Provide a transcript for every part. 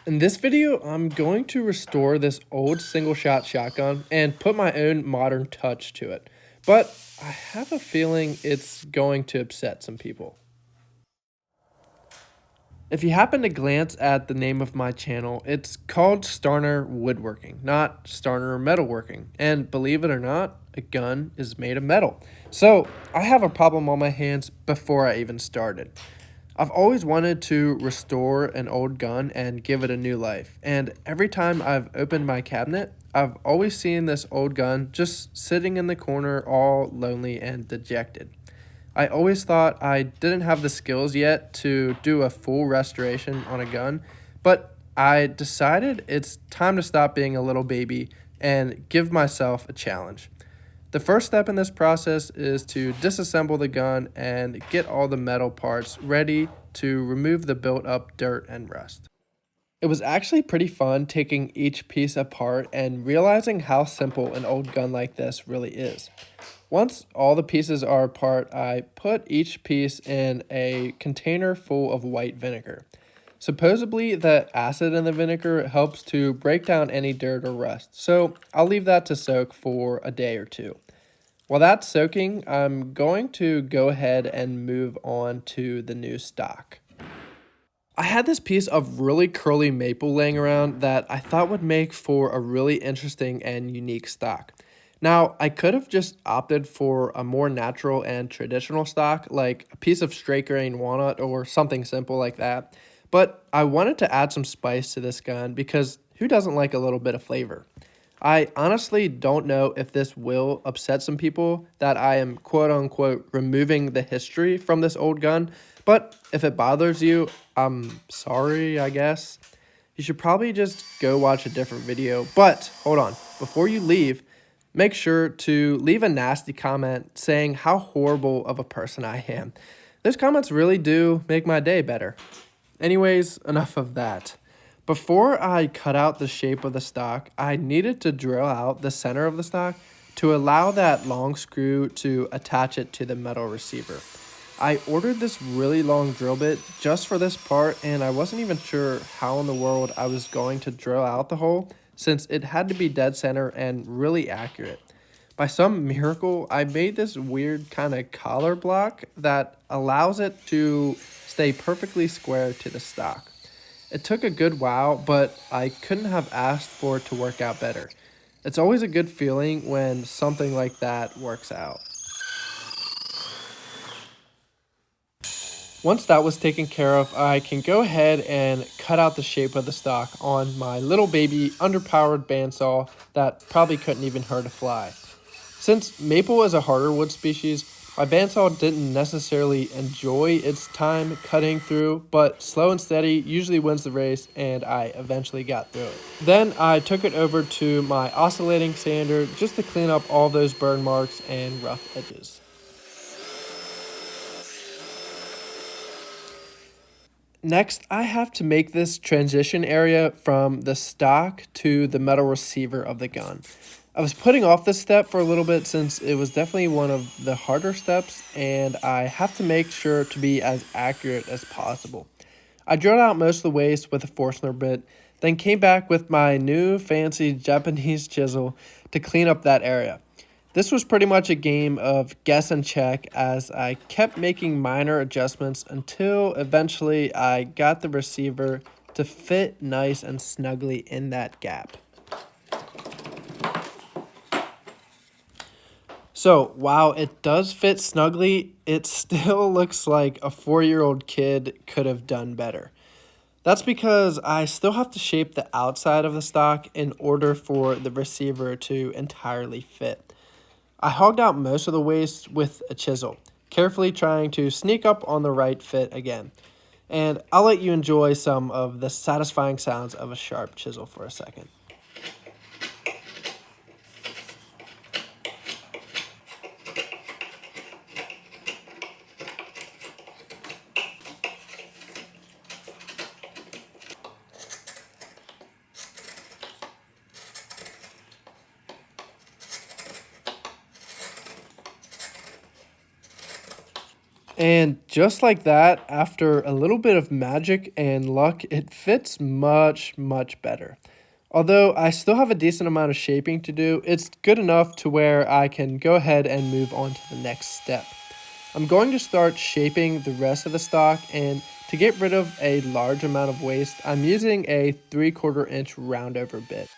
In this video, I'm going to restore this old single-shot shotgun and put my own modern touch to it. But I have a feeling it's going to upset some people. If you happen to glance at the name of my channel, it's called Starner Woodworking, not Starner Metalworking. And believe it or not, a gun is made of metal. So I have a problem on my hands before I even started. I've always wanted to restore an old gun and give it a new life. And every time I've opened my cabinet, I've always seen this old gun just sitting in the corner all lonely and dejected. I always thought I didn't have the skills yet to do a full restoration on a gun, but I decided it's time to stop being a little baby and give myself a challenge. The first step in this process is to disassemble the gun and get all the metal parts ready to remove the built up dirt and rust. It was actually pretty fun taking each piece apart and realizing how simple an old gun like this really is. Once all the pieces are apart, I put each piece in a container full of white vinegar. Supposedly, the acid in the vinegar helps to break down any dirt or rust, so I'll leave that to soak for a day or two. While that's soaking, I'm going to go ahead and move on to the new stock. I had this piece of really curly maple laying around that I thought would make for a really interesting and unique stock. Now, I could have just opted for a more natural and traditional stock, like a piece of straight grain walnut or something simple like that, but I wanted to add some spice to this gun because who doesn't like a little bit of flavor? I honestly don't know if this will upset some people that I am quote unquote removing the history from this old gun, but if it bothers you, I'm sorry, I guess. You should probably just go watch a different video. But hold on, before you leave, make sure to leave a nasty comment saying how horrible of a person I am. Those comments really do make my day better. Anyways, enough of that. Before I cut out the shape of the stock, I needed to drill out the center of the stock to allow that long screw to attach it to the metal receiver. I ordered this really long drill bit just for this part, and I wasn't even sure how in the world I was going to drill out the hole since it had to be dead center and really accurate. By some miracle, I made this weird kind of collar block that allows it to stay perfectly square to the stock. It took a good while, but I couldn't have asked for it to work out better. It's always a good feeling when something like that works out. Once that was taken care of, I can go ahead and cut out the shape of the stock on my little baby underpowered bandsaw that probably couldn't even hurt a fly. Since maple is a harder wood species, my bandsaw didn't necessarily enjoy its time cutting through, but slow and steady usually wins the race, and I eventually got through it. Then I took it over to my oscillating sander just to clean up all those burn marks and rough edges. Next, I have to make this transition area from the stock to the metal receiver of the gun. I was putting off this step for a little bit since it was definitely one of the harder steps, and I have to make sure to be as accurate as possible. I drilled out most of the waste with a Forstner bit, then came back with my new fancy Japanese chisel to clean up that area. This was pretty much a game of guess and check as I kept making minor adjustments until eventually I got the receiver to fit nice and snugly in that gap. So while it does fit snugly, it still looks like a 4-year-old kid could have done better. That's because I still have to shape the outside of the stock in order for the receiver to entirely fit. I hogged out most of the waste with a chisel, carefully trying to sneak up on the right fit again. And I'll let you enjoy some of the satisfying sounds of a sharp chisel for a second. And just like that, after a little bit of magic and luck, it fits much, much better. Although I still have a decent amount of shaping to do, it's good enough to where I can go ahead and move on to the next step. I'm going to start shaping the rest of the stock, and to get rid of a large amount of waste, I'm using a 3/4 inch roundover bit.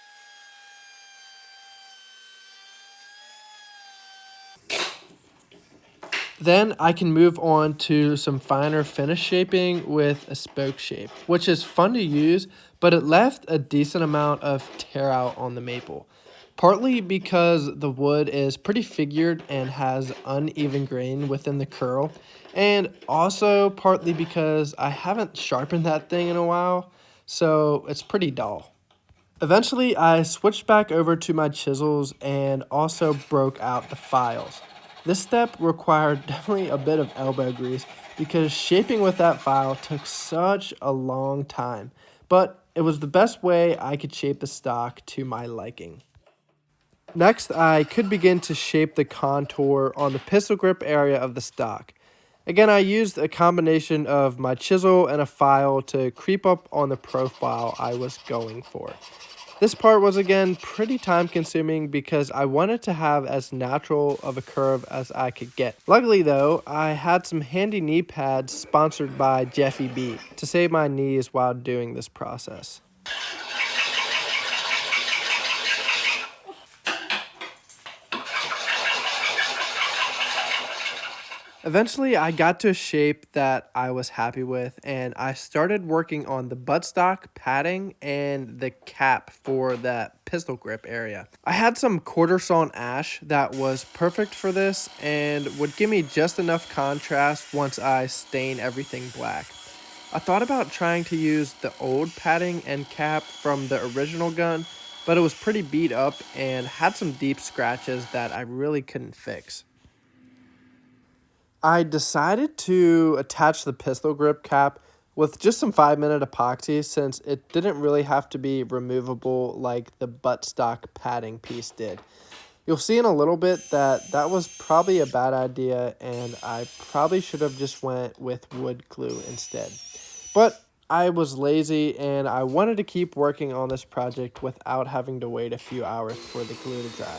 Then I can move on to some finer finish shaping with a spoke shape, which is fun to use, but it left a decent amount of tear out on the maple. Partly because the wood is pretty figured and has uneven grain within the curl, and also partly because I haven't sharpened that thing in a while, so it's pretty dull. Eventually, I switched back over to my chisels and also broke out the files. This step required definitely a bit of elbow grease because shaping with that file took such a long time, but it was the best way I could shape the stock to my liking. Next, I could begin to shape the contour on the pistol grip area of the stock. Again, I used a combination of my chisel and a file to creep up on the profile I was going for. This part was again pretty time consuming because I wanted to have as natural of a curve as I could get. Luckily though, I had some handy knee pads sponsored by Jeffy B to save my knees while doing this process. Eventually, I got to a shape that I was happy with, and I started working on the buttstock padding and the cap for that pistol grip area. I had some quarter sawn ash that was perfect for this and would give me just enough contrast once I stain everything black. I thought about trying to use the old padding and cap from the original gun, but it was pretty beat up and had some deep scratches that I really couldn't fix. I decided to attach the pistol grip cap with just some 5-minute epoxy since it didn't really have to be removable like the buttstock padding piece did. You'll see in a little bit that that was probably a bad idea and I probably should have just went with wood glue instead. But I was lazy and I wanted to keep working on this project without having to wait a few hours for the glue to dry.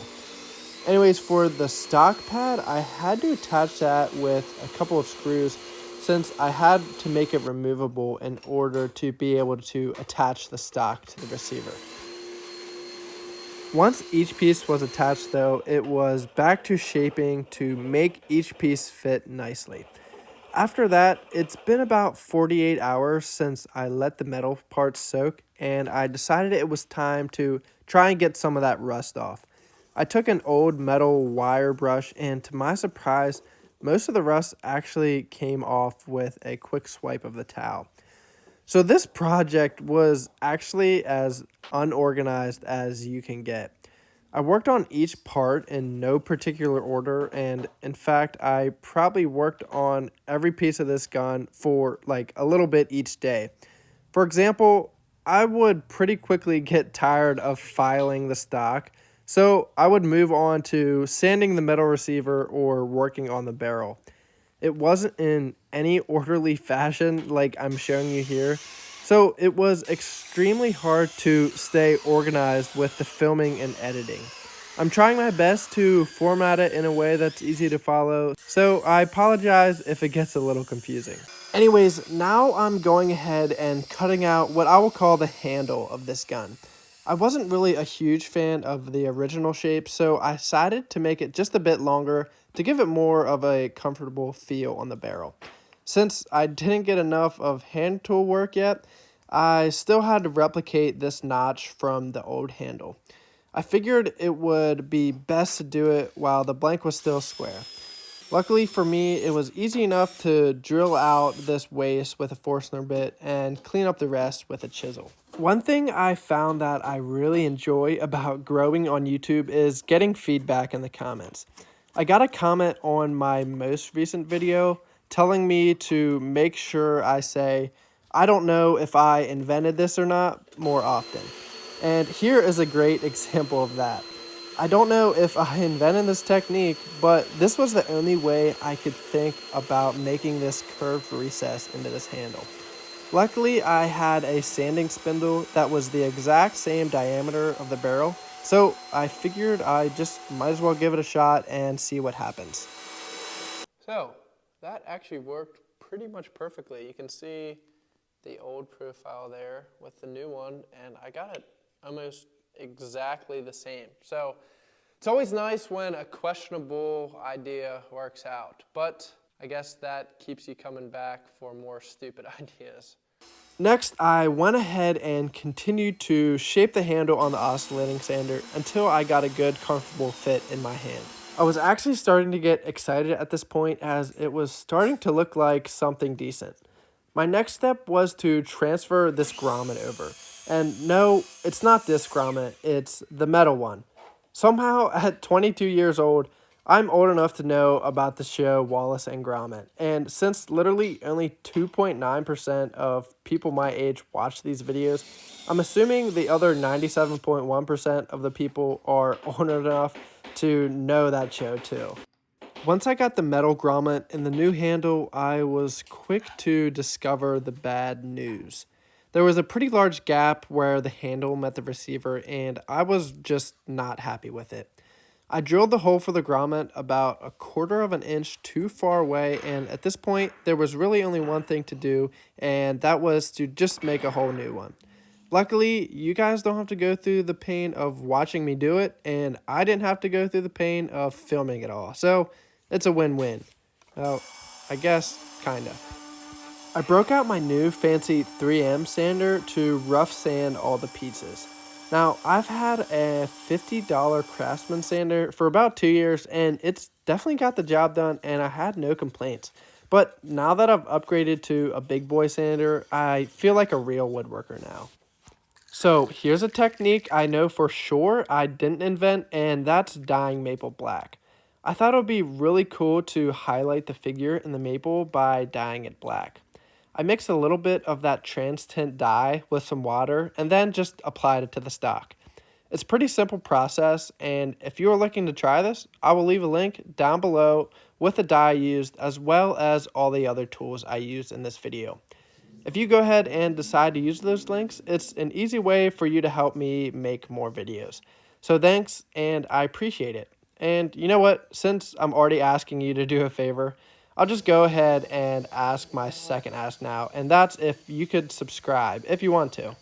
Anyways, for the stock pad, I had to attach that with a couple of screws since I had to make it removable in order to be able to attach the stock to the receiver. Once each piece was attached though, it was back to shaping to make each piece fit nicely. After that, it's been about 48 hours since I let the metal parts soak, and I decided it was time to try and get some of that rust off. I took an old metal wire brush, and to my surprise, most of the rust actually came off with a quick swipe of the towel. So this project was actually as unorganized as you can get. I worked on each part in no particular order, and in fact, I probably worked on every piece of this gun for like a little bit each day. For example, I would pretty quickly get tired of filing the stock, so I would move on to sanding the metal receiver or working on the barrel. It wasn't in any orderly fashion like I'm showing you here, so it was extremely hard to stay organized with the filming and editing. I'm trying my best to format it in a way that's easy to follow, so I apologize if it gets a little confusing. Anyways, now I'm going ahead and cutting out what I will call the handle of this gun. I wasn't really a huge fan of the original shape, so I decided to make it just a bit longer to give it more of a comfortable feel on the barrel. Since I didn't get enough of hand tool work yet, I still had to replicate this notch from the old handle. I figured it would be best to do it while the blank was still square. Luckily for me, it was easy enough to drill out this waste with a Forstner bit and clean up the rest with a chisel. One thing I found that I really enjoy about growing on YouTube is getting feedback in the comments. I got a comment on my most recent video telling me to make sure I say, "I don't know if I invented this or not," more often. And here is a great example of that. I don't know if I invented this technique, but this was the only way I could think about making this curved recess into this handle. Luckily, I had a sanding spindle that was the exact same diameter of the barrel, so I figured I just might as well give it a shot and see what happens. So, that actually worked pretty much perfectly. You can see the old profile there with the new one, and I got it almost exactly the same. So, it's always nice when a questionable idea works out, but I guess that keeps you coming back for more stupid ideas. Next, I went ahead and continued to shape the handle on the oscillating sander until I got a good, comfortable fit in my hand. I was actually starting to get excited at this point as it was starting to look like something decent. My next step was to transfer this grommet over. And no, it's not this grommet, it's the metal one. Somehow, at 22 years old, I'm old enough to know about the show Wallace and Gromit. And since literally only 2.9% of people my age watch these videos, I'm assuming the other 97.1% of the people are old enough to know that show too. Once I got the metal grommet and the new handle, I was quick to discover the bad news. There was a pretty large gap where the handle met the receiver, and I was just not happy with it. I drilled the hole for the grommet about 1/4 of an inch too far away, and at this point, there was really only one thing to do, and that was to just make a whole new one. Luckily, you guys don't have to go through the pain of watching me do it, and I didn't have to go through the pain of filming it all. So, it's a win-win. Well, I guess, kinda. I broke out my new fancy 3M sander to rough sand all the pieces. Now, I've had a $50 Craftsman sander for about 2 years, and it's definitely got the job done, and I had no complaints. But now that I've upgraded to a big boy sander, I feel like a real woodworker now. So here's a technique I know for sure I didn't invent, and that's dyeing maple black. I thought it would be really cool to highlight the figure in the maple by dyeing it black. I mixed a little bit of that trans tint dye with some water and then just applied it to the stock. It's a pretty simple process, and if you are looking to try this, I will leave a link down below with the dye used as well as all the other tools I used in this video. If you go ahead and decide to use those links, it's an easy way for you to help me make more videos. So thanks, and I appreciate it. And you know what? Since I'm already asking you to do a favor, I'll just go ahead and ask my second ask now, and that's if you could subscribe if you want to.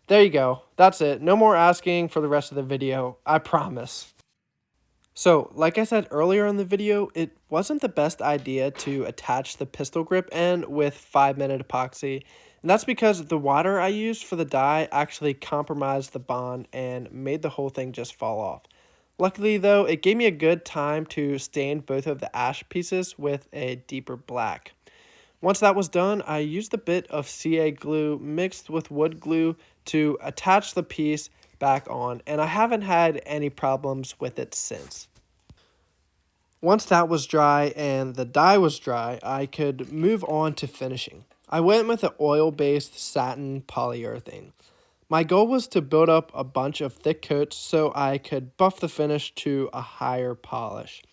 There you go. That's it. No more asking for the rest of the video. I promise. So, like I said earlier in the video, it wasn't the best idea to attach the pistol grip end with 5-minute epoxy, and that's because the water I used for the dye actually compromised the bond and made the whole thing just fall off. Luckily though, it gave me a good time to stain both of the ash pieces with a deeper black. Once that was done, I used a bit of CA glue mixed with wood glue to attach the piece back on, and I haven't had any problems with it since. Once that was dry and the dye was dry, I could move on to finishing. I went with an oil-based satin polyurethane. My goal was to build up a bunch of thick coats so I could buff the finish to a higher polish.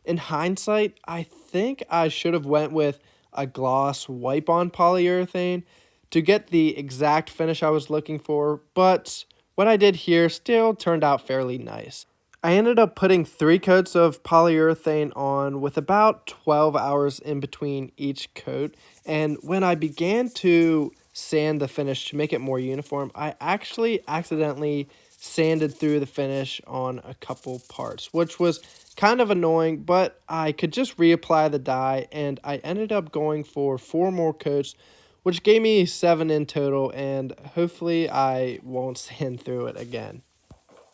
In hindsight, I think I should have went with a gloss wipe-on polyurethane to get the exact finish I was looking for, but what I did here still turned out fairly nice. I ended up putting 3 coats of polyurethane on with about 12 hours in between each coat, and when I began to sand the finish to make it more uniform, I actually accidentally sanded through the finish on a couple parts, which was kind of annoying, but I could just reapply the dye, and I ended up going for 4 more coats, which gave me 7 in total, and hopefully I won't sand through it again.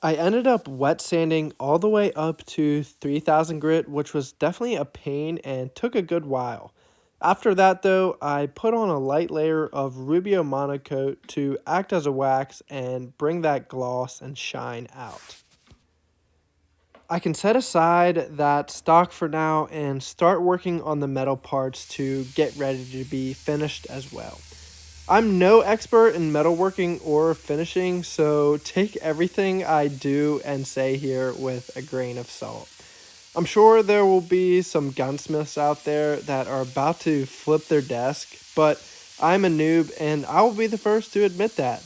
I ended up wet sanding all the way up to 3000 grit, which was definitely a pain and took a good while. After that though, I put on a light layer of Rubio Monocoat to act as a wax and bring that gloss and shine out. I can set aside that stock for now and start working on the metal parts to get ready to be finished as well. I'm no expert in metalworking or finishing, so take everything I do and say here with a grain of salt. I'm sure there will be some gunsmiths out there that are about to flip their desk, but I'm a noob and I will be the first to admit that.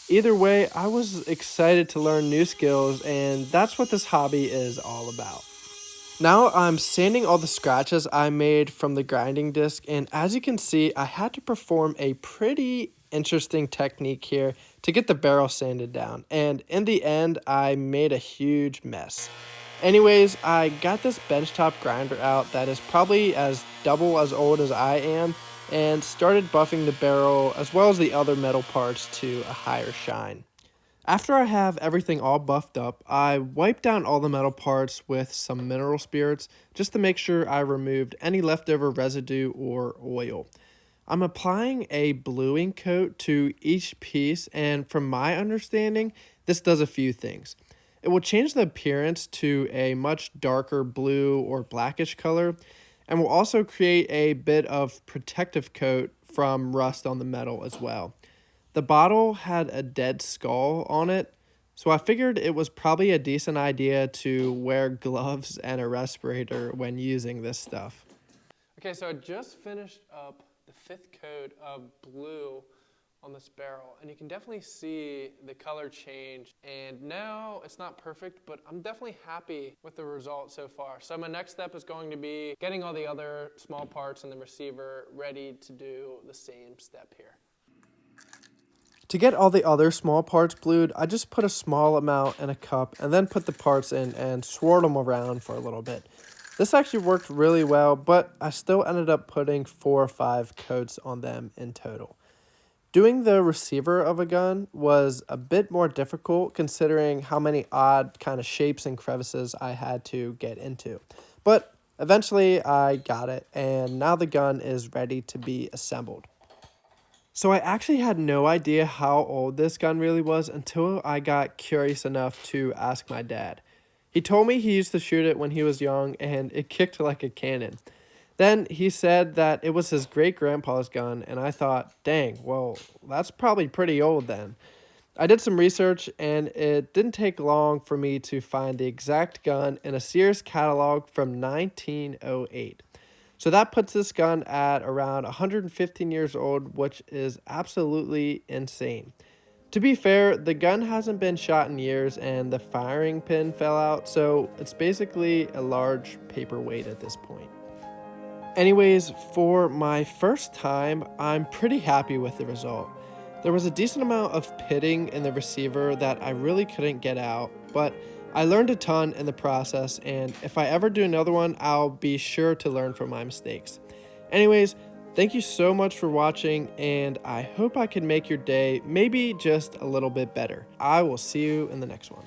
Either way, I was excited to learn new skills, and that's what this hobby is all about. Now I'm sanding all the scratches I made from the grinding disc, and as you can see, I had to perform a pretty interesting technique here to get the barrel sanded down, and in the end, I made a huge mess. Anyways, I got this benchtop grinder out that is probably as double as old as I am, and started buffing the barrel as well as the other metal parts to a higher shine. After I have everything all buffed up, I wipe down all the metal parts with some mineral spirits just to make sure I removed any leftover residue or oil. I'm applying a bluing coat to each piece, and from my understanding, this does a few things. It will change the appearance to a much darker blue or blackish color, and will also create a bit of protective coat from rust on the metal as well. The bottle had a dead skull on it, so I figured it was probably a decent idea to wear gloves and a respirator when using this stuff. Okay, so I just finished up the fifth coat of blue on this barrel, and you can definitely see the color change. And now it's not perfect, but I'm definitely happy with the result so far. So my next step is going to be getting all the other small parts in the receiver ready to do the same step here. To get all the other small parts blued, I just put a small amount in a cup and then put the parts in and swirled them around for a little bit. This actually worked really well, but I still ended up putting 4 or 5 coats on them in total. Doing the receiver of a gun was a bit more difficult considering how many odd kind of shapes and crevices I had to get into. But eventually I got it, and now the gun is ready to be assembled. So I actually had no idea how old this gun really was until I got curious enough to ask my dad. He told me he used to shoot it when he was young and it kicked like a cannon. Then he said that it was his great-grandpa's gun, and I thought, dang, well, that's probably pretty old then. I did some research, and it didn't take long for me to find the exact gun in a Sears catalog from 1908. So that puts this gun at around 115 years old, which is absolutely insane. To be fair, the gun hasn't been shot in years and the firing pin fell out, so it's basically a large paperweight at this point. Anyways, for my first time, I'm pretty happy with the result. There was a decent amount of pitting in the receiver that I really couldn't get out, but I learned a ton in the process, and if I ever do another one, I'll be sure to learn from my mistakes. Anyways, thank you so much for watching, and I hope I can make your day maybe just a little bit better. I will see you in the next one.